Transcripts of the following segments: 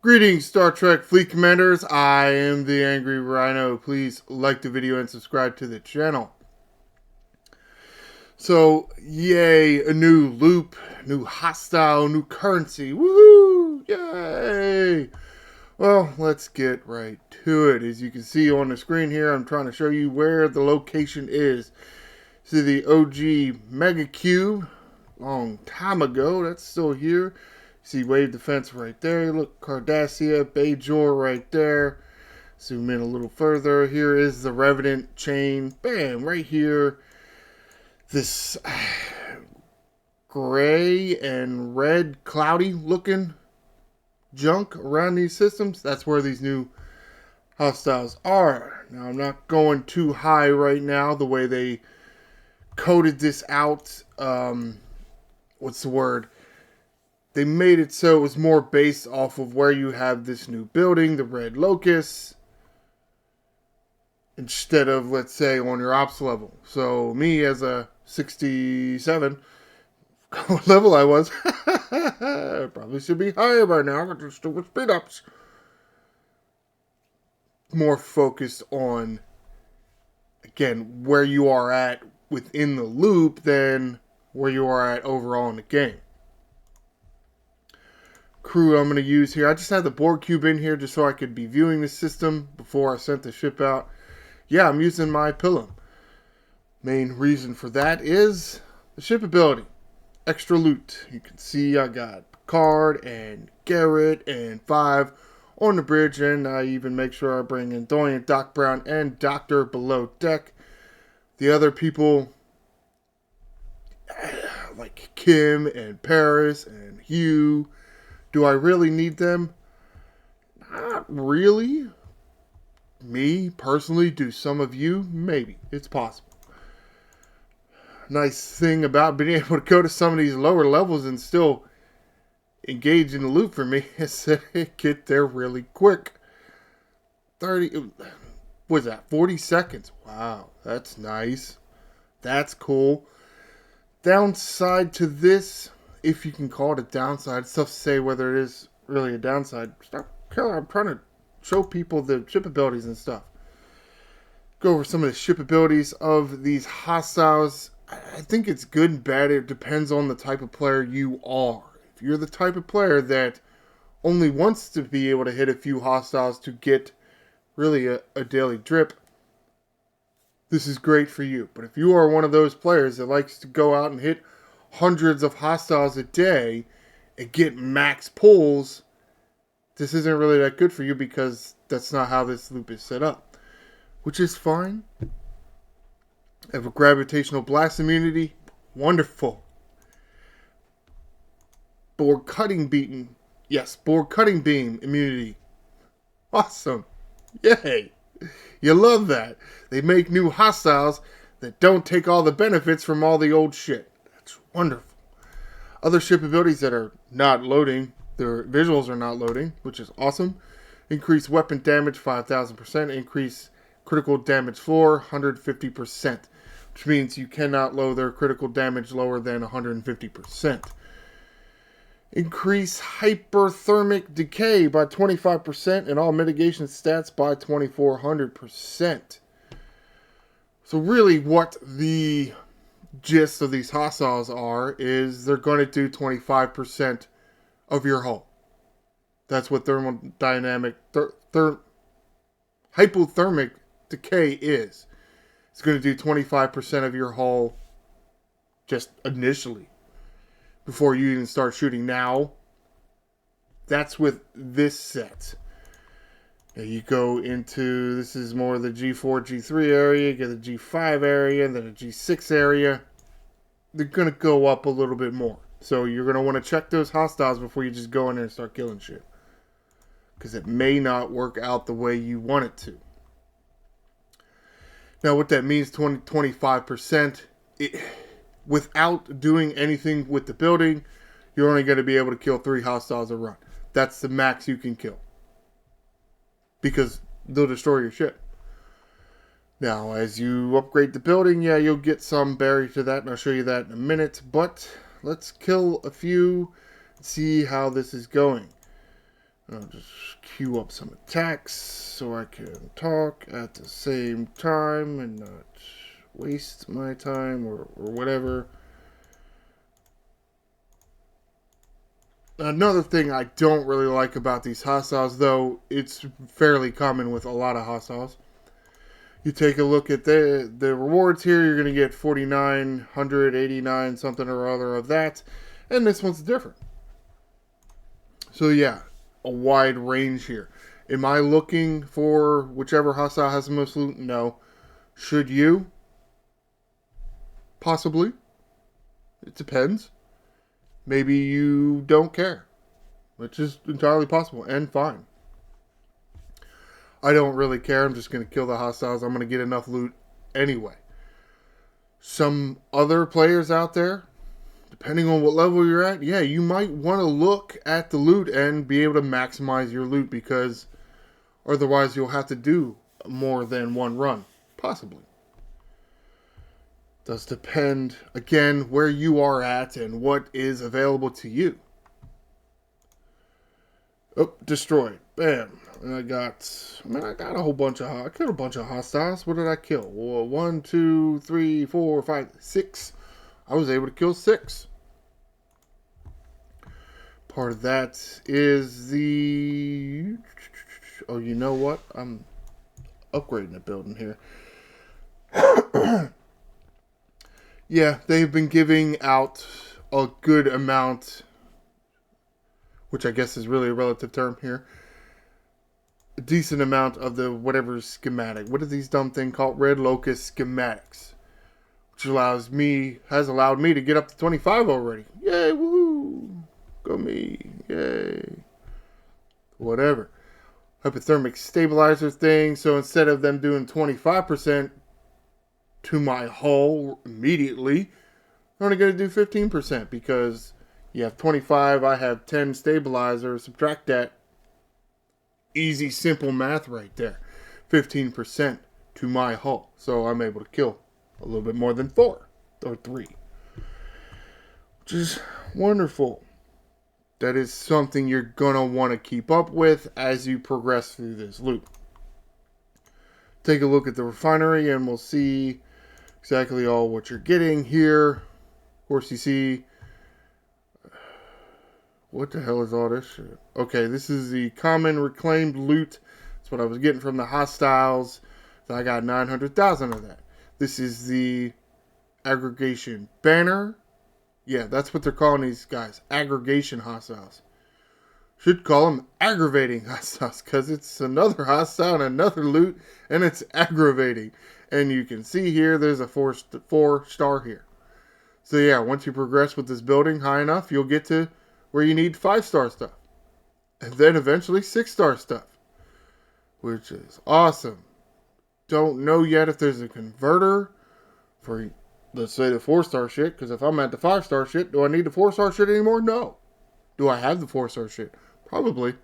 Greetings, Star Trek Fleet Commanders. I am the Angry Rhino. Please like the video and subscribe to the channel. So, yay, a new loop, new hostile, new currency. Woohoo! Yay! Well, let's get right to it. As you can see on the screen here, I'm trying to show you where the location is. See the OG Mega Cube, long time ago. That's still here. See Wave Defense right there. Look, Cardassia, Bajor right there. Zoom in a little further. Here is the Revenant chain. Bam, right here. This gray and red cloudy looking junk around these systems. That's where these new hostiles are. Now, I'm not going too high right now. The way they coded this out, what's the word? They made it so it was more based off of where you have this new building, the Red Locust, instead of, let's say, on your ops level. So me as a 67, what level I was, probably should be higher by now with the stupid speed ups. More focused on, again, where you are at within the loop than where you are at overall in the game. Crew I'm going to use here. I just had the Borg cube in here just so I could be viewing the system before I sent the ship out. Yeah, I'm using my Pilum. Main reason for that is the ship ability. Extra loot. You can see I got Picard and Garrett and 5 on the bridge, and I even make sure I bring in Dorian, Doc Brown, and Doctor below deck. The other people, like Kim and Paris and Hugh, do I really need them? Not really. Me, personally, do some of you? Maybe. It's possible. Nice thing about being able to go to some of these lower levels and still engage in the loop for me is that I get there really quick. 30, what's that, 40 seconds. Wow, that's nice. That's cool. Downside to this, if you can call it a downside, it's tough to say whether it is really a downside. Stop, I'm trying to show people the ship abilities and stuff. Go over some of the ship abilities of these hostiles. I think it's good and bad. It depends on the type of player you are. If you're the type of player that only wants to be able to hit a few hostiles to get really a daily drip, this is great for you. But if you are one of those players that likes to go out and hit hundreds of hostiles a day and get max pulls, this isn't really that good for you because that's not how this loop is set up. Which is fine. I have a gravitational blast immunity. Wonderful. Borg cutting beam. Yes, Borg cutting beam immunity. Awesome. Yay. You love that. They make new hostiles that don't take all the benefits from all the old shit. That's wonderful. Other ship abilities that are not loading, their visuals are not loading, which is awesome. Increase weapon damage 5,000%. Increase critical damage floor 150%. Which means you cannot lower their critical damage lower than 150%. Increase hyperthermic decay by 25% and all mitigation stats by 2400%. So really what the gist of these hostiles are is they're going to do 25% of your hull. That's what thermodynamic hypothermic decay is. It's going to do 25% of your hull just initially before you even start shooting. Now, that's with this set. Now you go into, this is more the G4, G3 area, you get the G5 area, and then a G6 area. They're going to go up a little bit more. So you're going to want to check those hostiles before you just go in there and start killing shit. Because it may not work out the way you want it to. Now what that means, 25%, without doing anything with the building, you're only going to be able to kill 3 hostiles a run. That's the max you can kill. Because they'll destroy your ship. Now, as you upgrade the building, yeah, you'll get some buried to that, and I'll show you that in a minute. But let's kill a few and see how this is going. I'll just queue up some attacks so I can talk at the same time and not waste my time or whatever. Another thing I don't really like about these hostiles, though it's fairly common with a lot of hostiles. You take a look at the rewards here, you're going to get 4,989 something or other of that, and this one's different. So yeah, a wide range here. Am I looking for whichever hostile has the most loot? No. Should you? Possibly. It depends. Maybe you don't care, which is entirely possible and fine. I don't really care. I'm just going to kill the hostiles. I'm going to get enough loot anyway. Some other players out there, depending on what level you're at, yeah, you might want to look at the loot and be able to maximize your loot, because otherwise you'll have to do more than one run. Possibly. Does depend, again, where you are at and what is available to you. Oh, destroyed. Bam. And I got a whole bunch of, I killed a bunch of hostiles. What did I kill? Well, 1, 2, 3, 4, 5, 6. I was able to kill 6. Part of that is the, oh, you know what? I'm upgrading the building here. Yeah, they've been giving out a good amount, which I guess is really a relative term here, a decent amount of the whatever schematic. What are these dumb thing called? Red Locust schematics. Which has allowed me to get up to 25 already. Yay, woohoo! Go me. Yay. Whatever. Hypothermic stabilizer thing. So instead of them doing 25% to my hull immediately, I'm only going to do 15% because you have 25, I have 10 stabilizers. Subtract that. Easy, simple math right there. 15% to my hull. So I'm able to kill a little bit more than 4 or 3. Which is wonderful. That is something you're going to want to keep up with as you progress through this loop. Take a look at the refinery and we'll see exactly all what you're getting here. Of course, you see, what the hell is all this shit? Okay, this is the common reclaimed loot. That's what I was getting from the hostiles. So I got 900,000 of that. This is the aggregation banner. Yeah, that's what they're calling these guys. Aggregation hostiles. Should call them aggravating hostiles, because it's another hostile and another loot, and it's aggravating. And you can see here, there's a 4-star here. So yeah, once you progress with this building high enough, you'll get to where you need 5-star stuff. And then eventually 6-star stuff. Which is awesome. Don't know yet if there's a converter for, let's say, the 4-star shit. Because if I'm at the 5-star shit, do I need the 4-star shit anymore? No. Do I have the 4-star shit? Probably.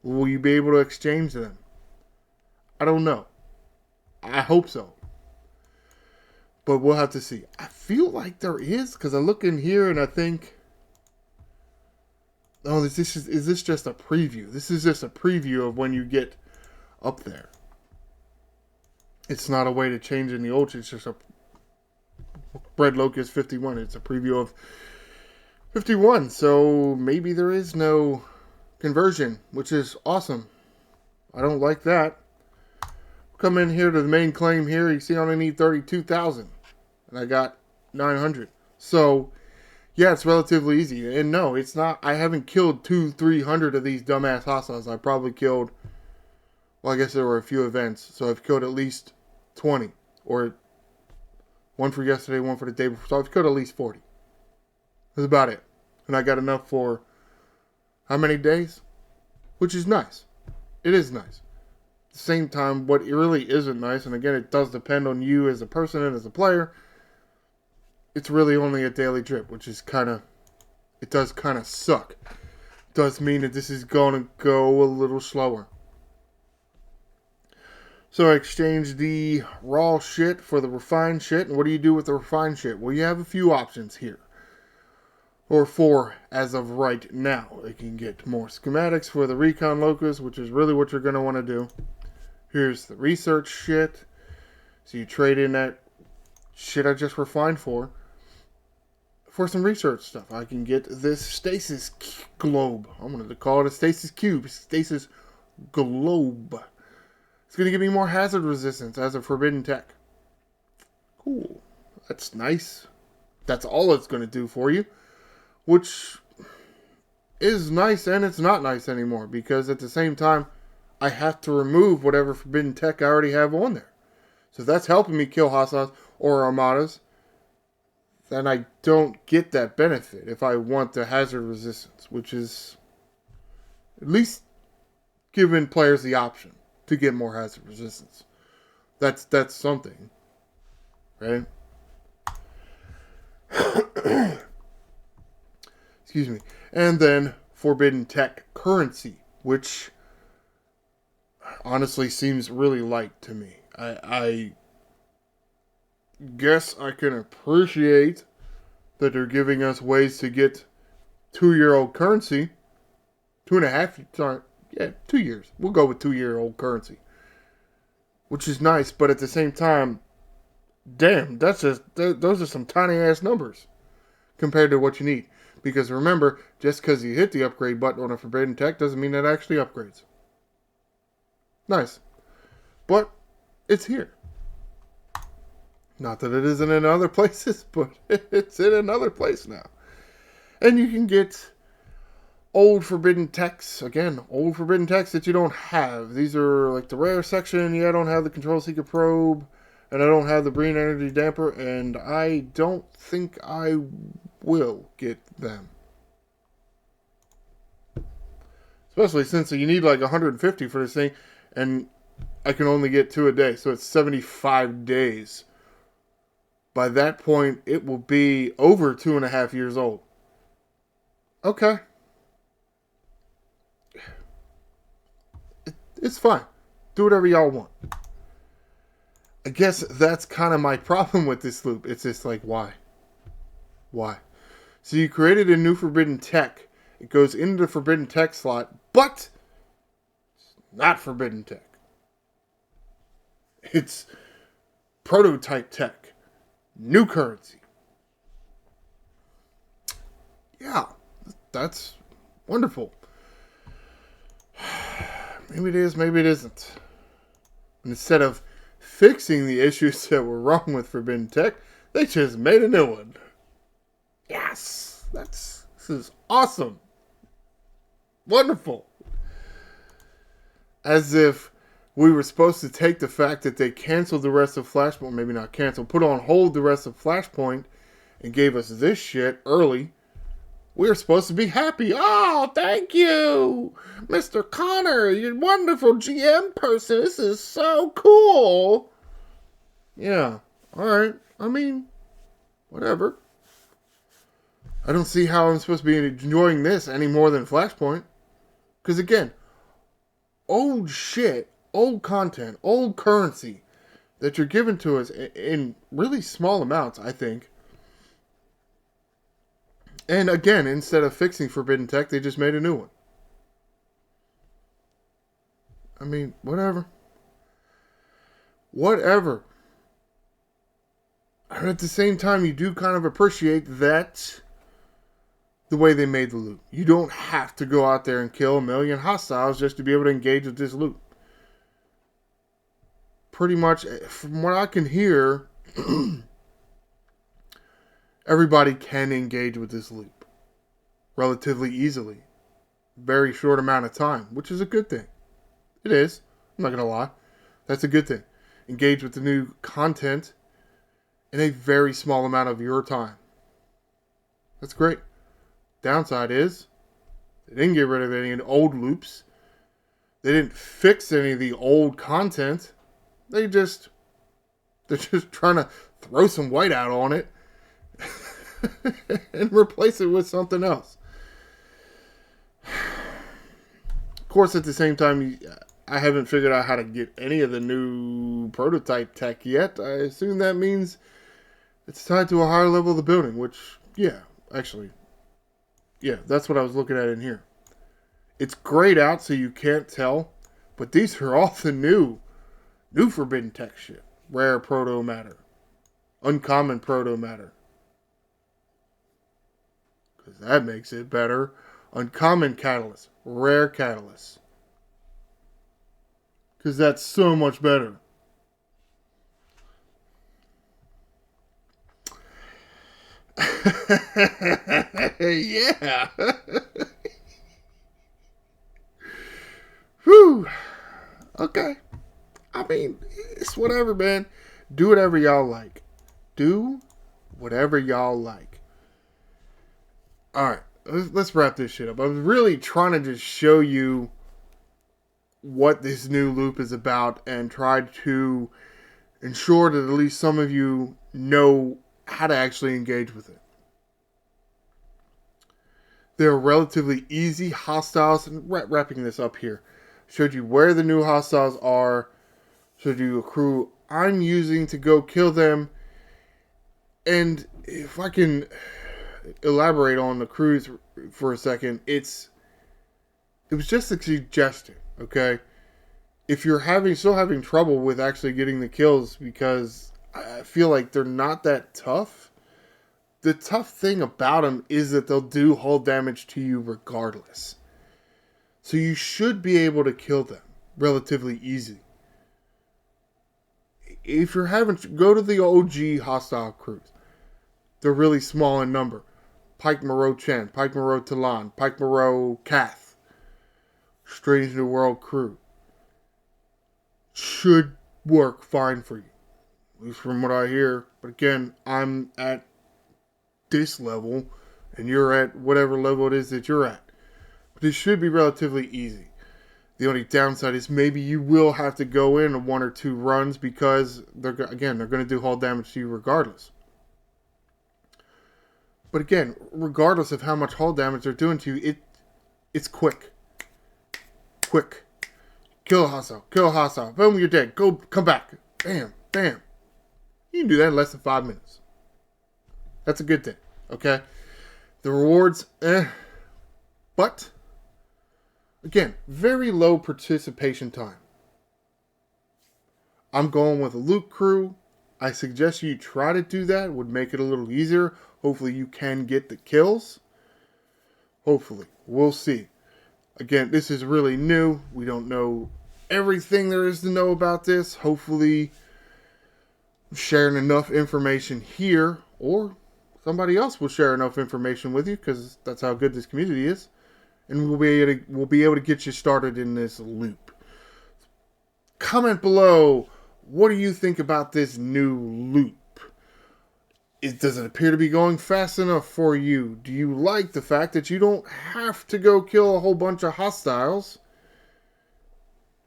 Will you be able to exchange them? I don't know. I hope so. But we'll have to see. I feel like there is, because I look in here and I think, oh, is this just a preview? This is just a preview of when you get up there. It's not a way to change in the old. It's just a Red Locust 51. It's a preview of 51. So maybe there is no conversion, which is awesome. I don't like that. Come in here to the main claim here. You see I only need 32,000. And I got 900. So, yeah, it's relatively easy. And no, it's not. I haven't killed 200-300 of these dumbass hostiles. I probably killed, well, I guess there were a few events. So I've killed at least 20. Or one for yesterday, one for the day before. So I've killed at least 40. That's about it. And I got enough for how many days? Which is nice. It is nice. At the same time, what really isn't nice, and again, it does depend on you as a person and as a player, it's really only a daily drip, which is it does kind of suck. It does mean that this is going to go a little slower. So I exchanged the raw shit for the refined shit. And what do you do with the refined shit? Well, you have a few options here. Or 4 as of right now. They can get more schematics for the recon locus, which is really what you're going to want to do. Here's the research shit. So you trade in that shit I just refined for some research stuff. I can get this stasis globe. I'm going to call it a stasis cube. Stasis globe. It's going to give me more hazard resistance as a forbidden tech. Cool. That's nice. That's all it's going to do for you. Which is nice and it's not nice anymore. Because at the same time, I have to remove whatever forbidden tech I already have on there. So if that's helping me kill hostiles or armadas, then I don't get that benefit if I want the hazard resistance, which is at least giving players the option to get more hazard resistance. That's something, right? Excuse me. And then forbidden tech currency, which honestly seems really light to me. I guess I can appreciate that they're giving us ways to get 2-year-old currency. 2.5, yeah, 2 years. We'll go with 2-year-old currency. Which is nice, but at the same time, damn, those are some tiny ass numbers compared to what you need. Because remember, just because you hit the upgrade button on a forbidden tech doesn't mean that actually upgrades. Nice. But it's here. Not that it isn't in other places, but it's in another place now. And you can get old forbidden techs. Again, old forbidden techs that you don't have. These are like the rare section. Yeah, I don't have the Control Seeker Probe. And I don't have the Green Energy Damper. And I don't think I will get them. Especially since you need like 150 for this thing. And I can only get 2 a day. So it's 75 days. By that point, it will be over 2.5 years old. Okay. It's fine. Do whatever y'all want. I guess that's kind of my problem with this loop. It's just like, why? Why? So you created a new forbidden tech. It goes into the forbidden tech slot, but it's not forbidden tech. It's prototype tech. New currency. Yeah, that's wonderful. Maybe it is, maybe it isn't. Instead of fixing the issues that were wrong with Forbidden Tech, they just made a new one. Yes, this is awesome. Wonderful. As if we were supposed to take the fact that they canceled the rest of Flashpoint, maybe not canceled, put on hold the rest of Flashpoint and gave us this shit early. We're supposed to be happy. Oh, thank you, Mr. Connor. You're a wonderful GM person. This is so cool. Yeah, all right. I mean, whatever. I don't see how I'm supposed to be enjoying this any more than Flashpoint. Because again, old shit, old content, old currency that you're giving to us in really small amounts, I think. And again, instead of fixing Forbidden Tech, they just made a new one. I mean, whatever. Whatever. And at the same time, you do kind of appreciate that the way they made the loot. You don't have to go out there and kill 1 million hostiles just to be able to engage with this loot. Pretty much, from what I can hear, everybody can engage with this loop relatively easily. Very short amount of time, which is a good thing. It is. I'm not going to lie. That's a good thing. Engage with the new content in a very small amount of your time. That's great. Downside is they didn't get rid of any old loops. They didn't fix any of the old content. They're just trying to throw some whiteout on it and replace it with something else. Of course, at the same time, I haven't figured out how to get any of the new prototype tech yet. I assume that means it's tied to a higher level of the building, which, yeah, actually, Yeah, that's what I was looking at in here. It's grayed out so you can't tell, but these are all the new forbidden tech shit. Rare proto matter. Uncommon proto matter. Because that makes it better. Uncommon catalyst. Rare catalyst. Because that's so much better. Yeah. Whew. Okay. I mean, it's whatever, man. Do whatever y'all like. Do whatever y'all like. Alright. Let's wrap this shit up. I was really trying to just show you what this new loop is about and try to ensure that at least some of you know how to actually engage with it. They're relatively easy hostiles. And wrapping this up here. Showed you where the new hostiles are. Showed you a crew I'm using to go kill them. And if I can elaborate on the crews for a second, it was just a suggestion, okay? If you're still having trouble with actually getting the kills because I feel like they're not that tough, the tough thing about them is that they'll do hull damage to you regardless. So you should be able to kill them relatively easy. If you're go to the OG hostile crews. They're really small in number. Pike Moreau Chen, Pike Moreau Talon, Pike Moreau Kath. Strange New World crew. Should work fine for you. At least from what I hear. But again, I'm at this level. And you're at whatever level it is that you're at. But it should be relatively easy. The only downside is maybe you will have to go in 1 or 2 runs because they're going to do hull damage to you regardless. But again, regardless of how much hull damage they're doing to you, it's quick. Quick. Kill a hostile. Kill a hostile. Boom, you're dead. Come back. Bam. Bam. You can do that in less than 5 minutes. That's a good thing. Okay? The rewards, But, again, very low participation time. I'm going with a loot crew. I suggest you try to do that. It would make it a little easier. Hopefully you can get the kills. Hopefully. We'll see. Again, this is really new. We don't know everything there is to know about this. Hopefully I'm sharing enough information here, or somebody else will share enough information with you, because that's how good this community is. And we'll be able to get you started in this loop. Comment below, what do you think about this new loop? Does it appear to be going fast enough for you? Do you like the fact that you don't have to go kill a whole bunch of hostiles,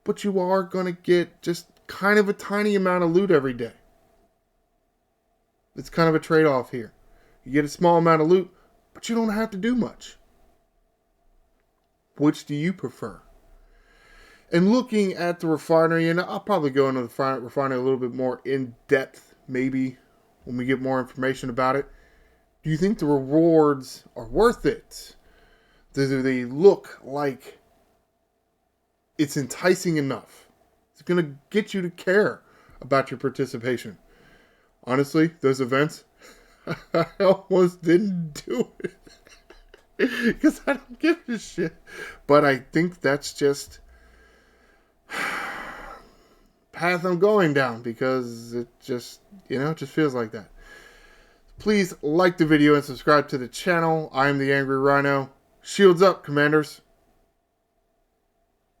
but you are going to get just kind of a tiny amount of loot every day? It's kind of a trade-off here. You get a small amount of loot, but you don't have to do much. Which do you prefer? And looking at the refinery, and I'll probably go into the refinery a little bit more in depth, maybe, when we get more information about it. Do you think the rewards are worth it? Do they look like it's enticing enough? It's going to get you to care about your participation. Honestly, those events, I almost didn't do it. Because I don't give a shit. But I think that's just path I'm going down, because it just, it just feels like that. Please like the video and subscribe to the channel. I am the Angry Rhino. Shields up, Commanders.